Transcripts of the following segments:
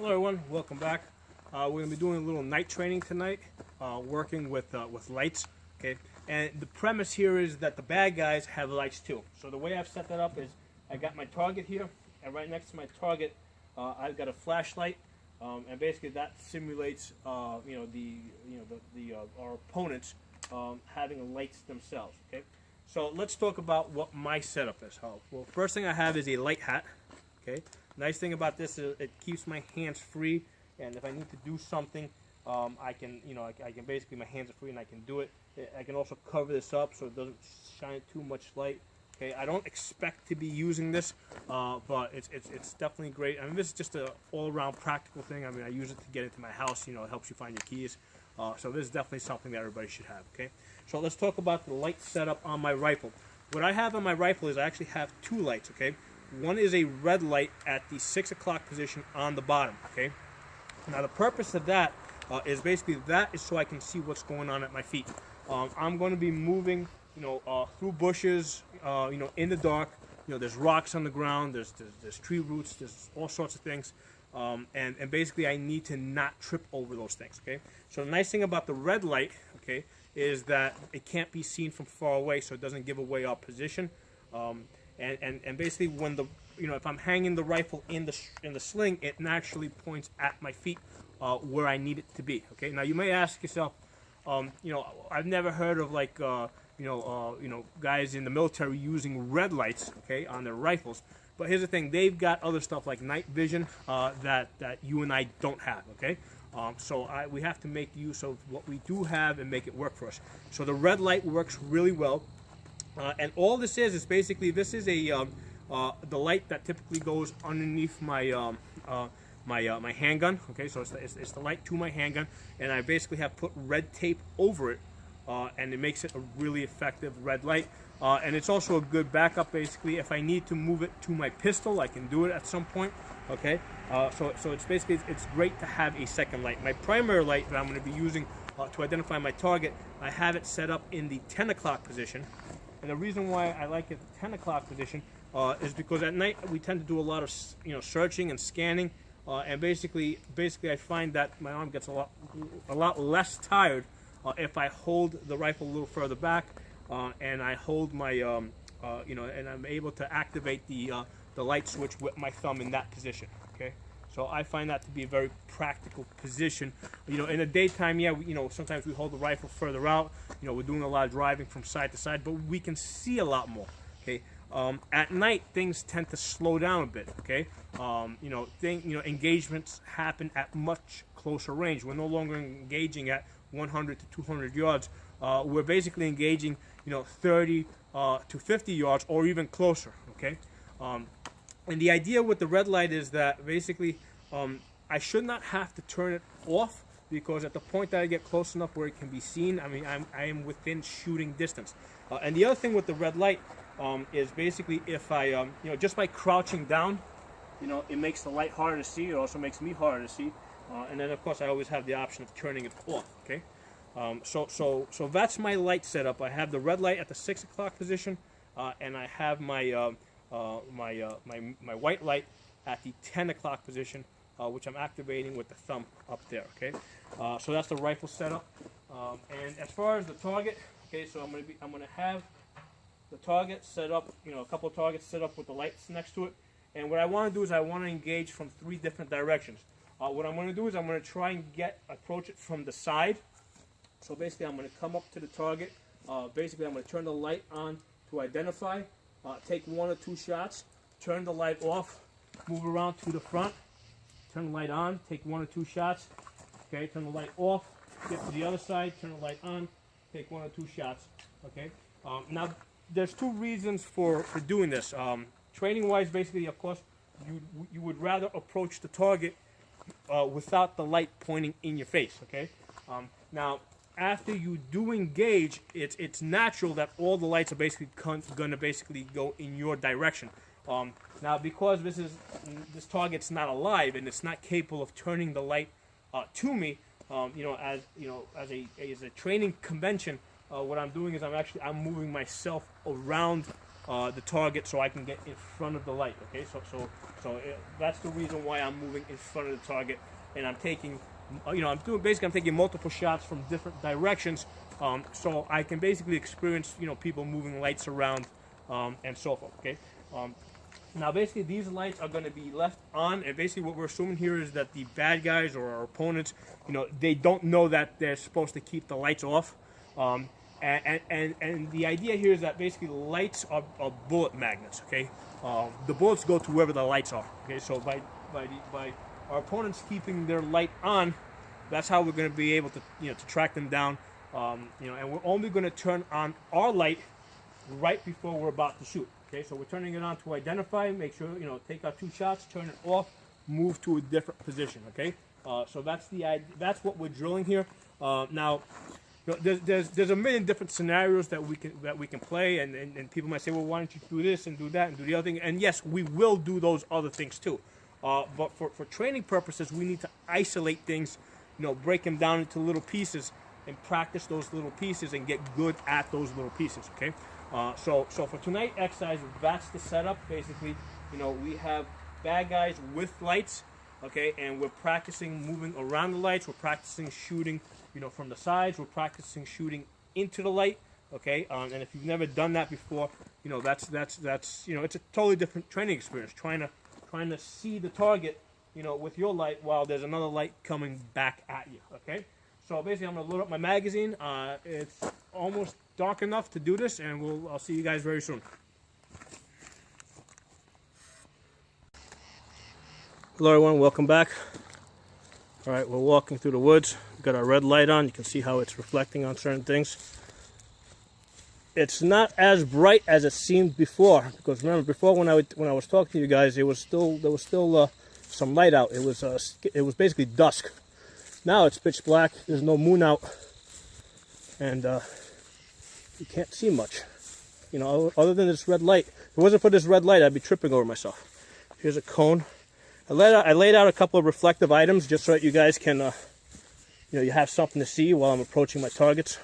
Hello everyone, welcome back. We're going to be doing a little night training tonight, working with lights. Okay, and the premise here is that the bad guys have lights too. So the way I've set that up is I got my target here, and right next to my target, I've got a flashlight, and basically that simulates, our opponents having lights themselves. Okay, so let's talk about what my setup is. Well, first thing I have is a light hat. Okay. Nice thing about this is it keeps my hands free, and if I need to do something, I can basically, my hands are free and I can do it. I can also cover this up so it doesn't shine too much light. Okay, I don't expect to be using this, but it's definitely great. I mean, this is just an all-around practical thing. I mean, I use it to get into my house. You know, it helps you find your keys. So this is definitely something that everybody should have. Okay, so let's talk about the light setup on my rifle. What I have on my rifle is I actually have two lights. Okay. One is a red light at the 6 o'clock position on the bottom, okay? Now the purpose of that is basically that is so I can see what's going on at my feet. I'm going to be moving, through bushes, in the dark. There's rocks on the ground, there's tree roots, there's all sorts of things. And basically I need to not trip over those things, okay? So the nice thing about the red light, okay, is that it can't be seen from far away, so it doesn't give away our position. And basically when if I'm hanging the rifle in the sling, it naturally points at my feet where I need it to be. Okay. Now you may ask yourself, I've never heard of guys in the military using red lights, okay, on their rifles. But here's the thing: they've got other stuff like night vision that you and I don't have. Okay. So we have to make use of what we do have and make it work for us. So the red light works really well. And all this is basically, this is the light that typically goes underneath my my handgun. Okay, so it's the light to my handgun, and I basically have put red tape over it, and it makes it a really effective red light. And it's also a good backup. Basically, if I need to move it to my pistol, I can do it at some point. Okay, so it's basically it's great to have a second light. My primary light that I'm going to be using to identify my target, I have it set up in the 10 o'clock position. And the reason why I like it at the 10 o'clock position is because at night we tend to do a lot of searching and scanning, and basically I find that my arm gets a lot less tired if I hold the rifle a little further back, and I hold my and I'm able to activate the light switch with my thumb in that position. Okay. So I find that to be a very practical position. In the daytime, yeah, sometimes we hold the rifle further out. We're doing a lot of driving from side to side, but we can see a lot more. Okay. At night, things tend to slow down a bit. Okay. Engagements happen at much closer range. We're no longer engaging at 100 to 200 yards. We're basically engaging, 30 to 50 yards or even closer. Okay. And the idea with the red light is that basically I should not have to turn it off, because at the point that I get close enough where it can be seen, I mean, I am within shooting distance. And the other thing with the red light is basically if I, just by crouching down, it makes the light harder to see. It also makes me harder to see. And then, of course, I always have the option of turning it off. Okay. So that's my light setup. I have the red light at the 6 o'clock position, and I have my my white light at the 10 o'clock position, which I'm activating with the thumb up there. Okay, so that's the rifle setup. And as far as the target, okay, so I'm gonna have the target set up, a couple of targets set up with the lights next to it. And what I want to do is I want to engage from 3 different directions. What I'm going to do is I'm going to try and approach it from the side. So basically, I'm going to come up to the target. Basically, I'm going to turn the light on to identify. Take 1 or 2 shots, turn the light off, move around to the front, turn the light on, take 1 or 2 shots, okay, turn the light off, get to the other side, turn the light on, take 1 or 2 shots, okay. Now, there's 2 reasons for doing this. Training-wise, basically, of course, you would rather approach the target without the light pointing in your face, okay. Now, after you do engage, it's natural that all the lights are basically going to basically go in your direction. Now, because this target's not alive and it's not capable of turning the light to me, as a training convention, what I'm doing is I'm moving myself around the target so I can get in front of the light. Okay, that's the reason why I'm moving in front of the target, and I'm taking, I'm taking multiple shots from different directions, so I can basically experience, people moving lights around, and so forth. Okay. Now, basically, these lights are going to be left on, and basically what we're assuming here is that the bad guys or our opponents, they don't know that they're supposed to keep the lights off. And the idea here is that basically lights are bullet magnets, okay? The bullets go to wherever the lights are, okay? So by our opponents keeping their light on, that's how we're going to be able to, to track them down, and we're only going to turn on our light right before we're about to shoot. Okay, so we're turning it on to identify, make sure, take our 2 shots, turn it off, move to a different position. Okay, so that's what we're drilling here. Now, there's a million different scenarios that we can play, and people might say, well, why don't you do this and do that and do the other thing? And yes, we will do those other things too. But for training purposes, we need to isolate things, break them down into little pieces and practice those little pieces and get good at those little pieces. Okay. So for tonight's exercise, that's the setup. Basically, we have bad guys with lights, okay, and we're practicing moving around the lights. We're practicing shooting, from the sides. We're practicing shooting into the light, okay. And if you've never done that before, that's it's a totally different training experience. Trying to see the target, with your light while there's another light coming back at you, okay. So basically, I'm gonna load up my magazine. It's almost dark enough to do this, and I'll see you guys very soon. Hello everyone, welcome back. All right, we're walking through the woods. We've got our red light on. You can see how it's reflecting on certain things. It's not as bright as it seemed before, because remember before when I was talking to you guys, there was still some light out. It was basically dusk. Now it's pitch black. There's no moon out, and you can't see much. Other than this red light. If it wasn't for this red light, I'd be tripping over myself. Here's a cone. I laid out a couple of reflective items just so that you guys can, you have something to see while I'm approaching my targets.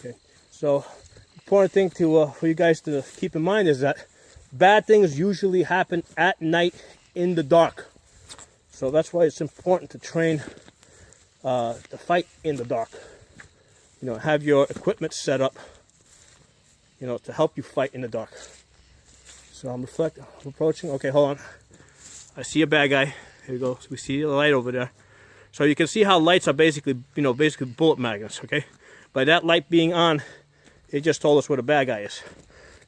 Okay. So, important thing for you guys to keep in mind is that bad things usually happen at night in the dark. So that's why it's important to train to fight in the dark. Have your equipment set up, to help you fight in the dark. So I'm approaching. Okay, hold on. I see a bad guy. Here we go. So we see the light over there. So you can see how lights are basically bullet magnets, okay? By that light being on, it just told us where the bad guy is.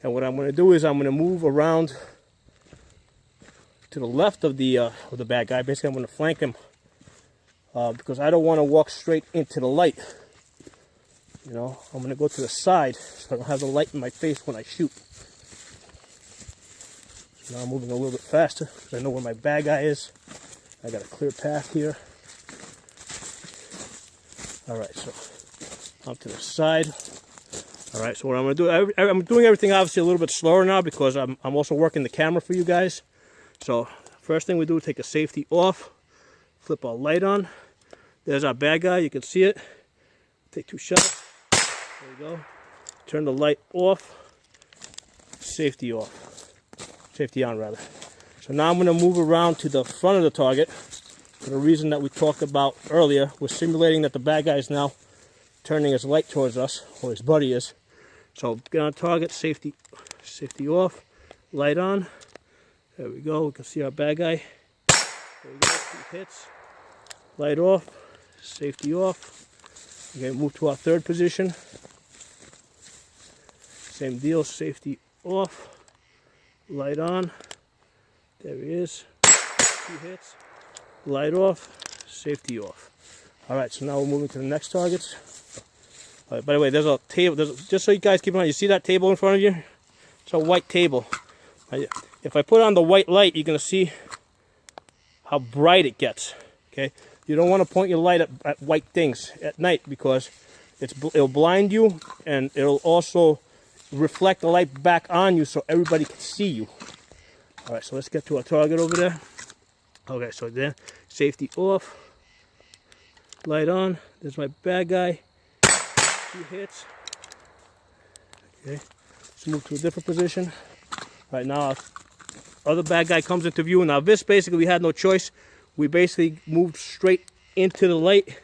And what I'm going to do is I'm going to move around to the left of the bad guy. Basically, I'm going to flank him because I don't want to walk straight into the light. I'm going to go to the side so I don't have the light in my face when I shoot. So now I'm moving a little bit faster because I know where my bad guy is. I got a clear path here. All right, so up to the side. All right, so what I'm going to do, I'm doing everything obviously a little bit slower now because I'm also working the camera for you guys. So first thing we do, take a safety off, flip our light on. There's our bad guy, you can see it. Take 2 shots. There we go. Turn the light off. Safety off. Safety on, rather. So now I'm going to move around to the front of the target for the reason that we talked about earlier. We're simulating that the bad guy is now turning his light towards us, or his buddy is. So get on target, safety off, light on. There we go. We can see our bad guy. There we go. 2 hits. Light off. Safety off. We're going to move to our third position. Same deal. Safety off. Light on. There he is. 2 hits. Light off. Safety off. All right. So now we're moving to the next targets. All right, by the way, there's a table. Just so you guys keep in mind, you see that table in front of you? It's a white table. If I put on the white light, you're going to see how bright it gets. Okay, you don't want to point your light at white things at night because it'll blind you, and it'll also reflect the light back on you so everybody can see you. All right, so let's get to our target over there. Okay, so there, safety off, light on. There's my bad guy. 2 hits. Okay, Let's move to a different position. Right now, other bad guy comes into view. Now this, basically, we had no choice. We basically moved straight into the light.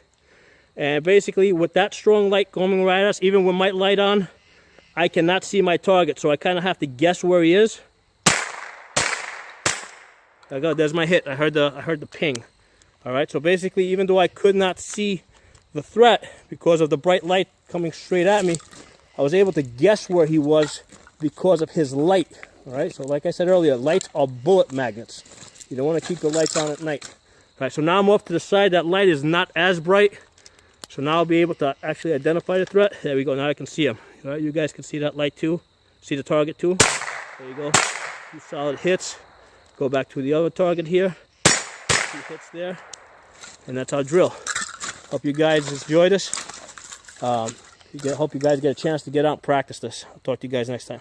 And basically, with that strong light coming right at us, even with my light on, I cannot see my target. So I kind of have to guess where he is. There I go, there's my hit. I heard the ping. All right, so basically, even though I could not see the threat because of the bright light coming straight at me, I was able to guess where he was because of his light. All right, so like I said earlier, lights are bullet magnets. You don't want to keep the lights on at night. All right, so now I'm off to the side. That light is not as bright. So now I'll be able to actually identify the threat. There we go, now I can see him. All right, you guys can see that light too. See the target too. There you go, 2 solid hits. Go back to the other target here. 2 hits there. And that's our drill. Hope you guys enjoy this. Hope you guys get a chance to get out and practice this. I'll talk to you guys next time.